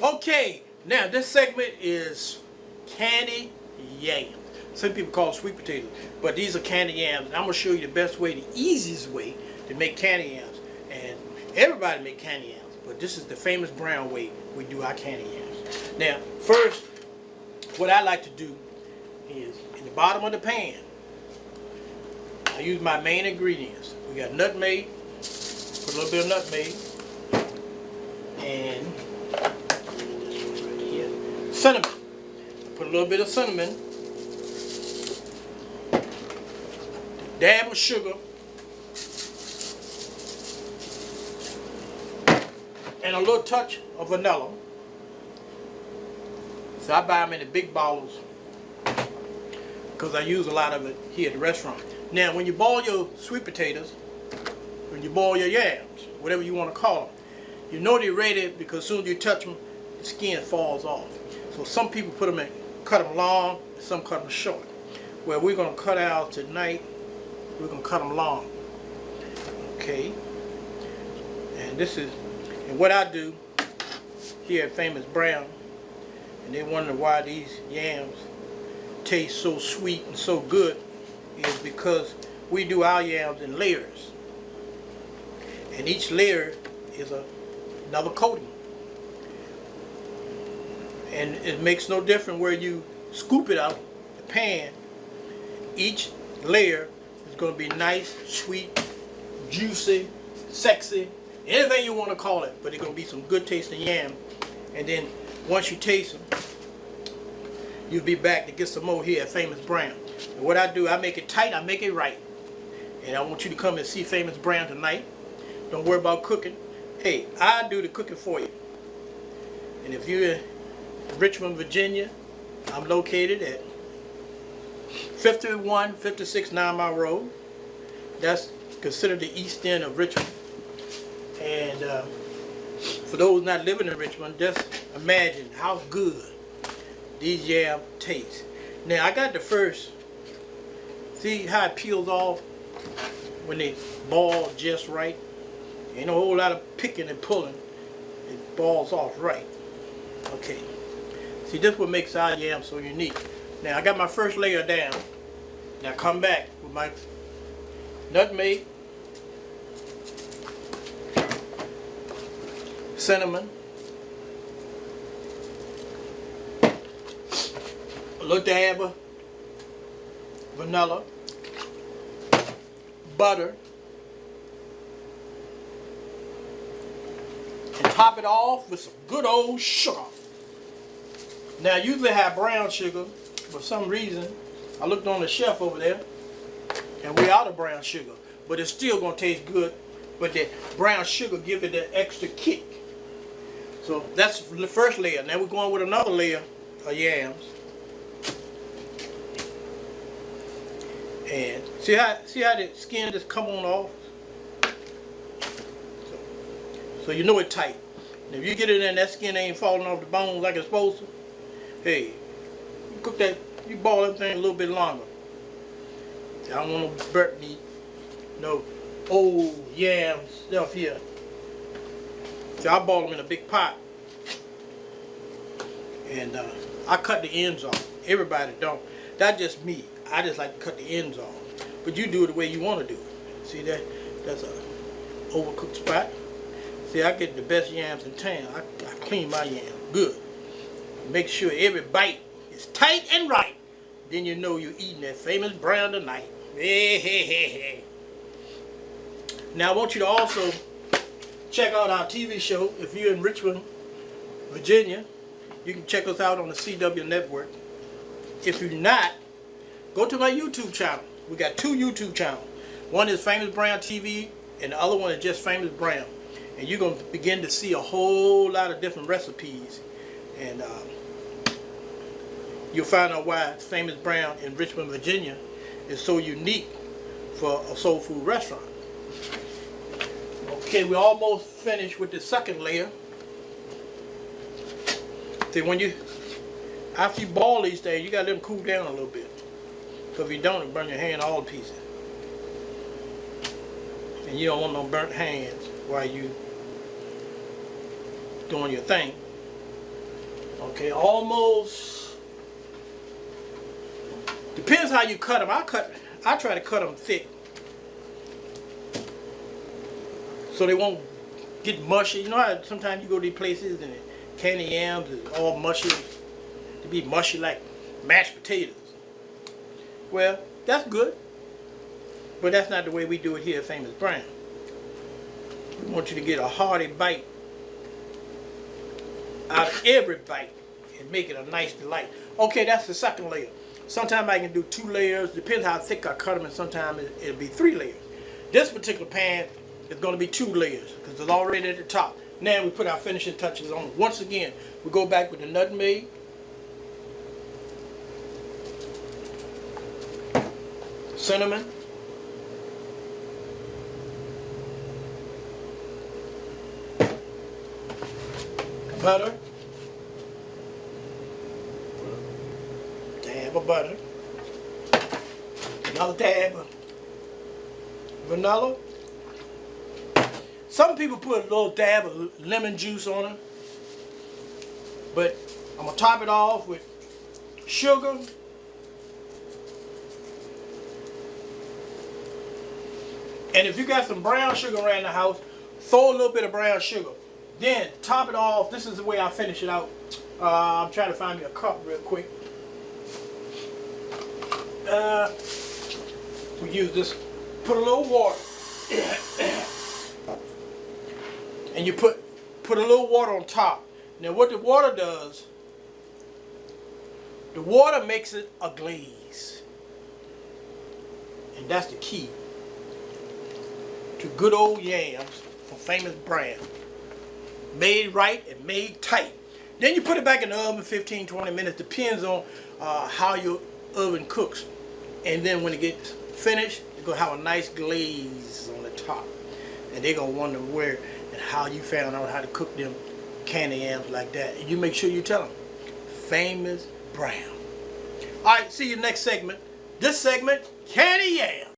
Okay, now this segment is candy yams. Some people call it sweet potatoes, but these are candy yams. And I'm gonna show you the best way, the easiest way to make candy yams. And everybody make candy yams, but this is the famous brown way we do our candy yams. Now, first, what I like to do is in the bottom of the pan, I use my main ingredients. We got nutmeg, put a little bit of nutmeg, and cinnamon. Put a little bit of cinnamon, dab of sugar, and a little touch of vanilla. So I buy them in the big bottles because I use a lot of it here at the restaurant. Now, when you boil your sweet potatoes, when you boil your yams, whatever you want to call them, you know they're ready because as soon as you touch them, the skin falls off. So some people put them in, cut them long, and some cut them short. Well, we're going to cut out tonight, we're going to cut them long. Okay. And this is, and what I do here at Famous Brown, and they wonder why these yams taste so sweet and so good, is because we do our yams in layers. And each layer is another coating. And it makes no difference where you scoop it out the pan. Each layer is going to be nice, sweet, juicy, sexy, anything you want to call it, but it's going to be some good tasting yam. And then once you taste them, you'll be back to get some more here at Famous Brown. And what I do, I make it tight, I make it right. And I want you to come and see Famous Brown tonight. Don't worry about cooking. Hey, I do the cooking for you. And if you're in Richmond, Virginia, I'm located at 5156 9 Mile Road. That's considered the east end of Richmond. And for those not living in Richmond, just imagine how good these yams taste. Now I got the first, see how it peels off when they ball just right? Ain't a whole lot of picking and pulling. It balls off right. Okay. See, this is what makes our yam so unique. Now I got my first layer down. Now come back with my nutmeg, cinnamon, a little dab of vanilla, butter, and top it off with some good old sugar. Now, I usually have brown sugar. For some reason, I looked on the shelf over there, and we're out of brown sugar. But it's still going to taste good. But the brown sugar gives it that extra kick. So that's the first layer. Now we're going with another layer of yams. And see how the skin just come on off? So you know it's tight. And if you get it in and that skin ain't falling off the bones like it's supposed to, hey, you cook that, you boil that thing a little bit longer. I don't want no burnt meat, no old yam stuff here. So I boil them in a big pot. And I cut the ends off. Everybody don't. That's just me. I just like to cut the ends off. But you do it the way you want to do it. See that? That's a overcooked spot. See, I get the best yams in town. I clean my yams good. Make sure every bite is tight and right. Then you know you're eating that Famous Brown tonight. Hey, hey, hey, hey. Now I want you to also check out our TV show. If you're in Richmond, Virginia, you can check us out on the CW network. If you're not, go to my YouTube channel. We got 2 YouTube channels. One is Famous Brown TV, and the other one is just Famous Brown. And you're going to begin to see a whole lot of different recipes. And you'll find out why Famous Brown in Richmond, Virginia is so unique for a soul food restaurant. Okay, we're almost finished with the second layer. See, when you, after you boil these things, you got to let them cool down a little bit. Because if you don't, it'll burn your hand all to pieces. And you don't want no burnt hands while you doing your thing. Okay, almost. Depends how you cut them. I try to cut them thick, so they won't get mushy. You know how sometimes you go to these places and candy yams is all mushy. They be mushy like mashed potatoes. Well, that's good, but that's not the way we do it here at Famous Brown. We want you to get a hearty bite out of every bite and make it a nice delight. Okay, that's the second layer. Sometimes I can do 2 layers, depends how thick I cut them, and sometimes it'll be 3 layers. This particular pan is going to be 2 layers because it's already at the top. Now we put our finishing touches on it. Once again, we go back with the nutmeg, cinnamon, butter, dab of butter, another dab of vanilla. Some people put a little dab of lemon juice on it, but I'm gonna top it off with sugar, and if you got some brown sugar around the house, throw a little bit of brown sugar. Then top it off. This is the way I finish it out. I'm trying to find me a cup real quick. We use this. Put a little water, and you put a little water on top. Now, what the water does? The water makes it a glaze, and that's the key to good old yams from Famous Brown. Made right and made tight. Then you put it back in the oven 15-20 minutes. Depends on how your oven cooks. And then when it gets finished, you're going to have a nice glaze on the top. And they're going to wonder where and how you found out how to cook them candy yams like that. And you make sure you tell them. Famous Brown. Alright, see you next segment. This segment, candy yams.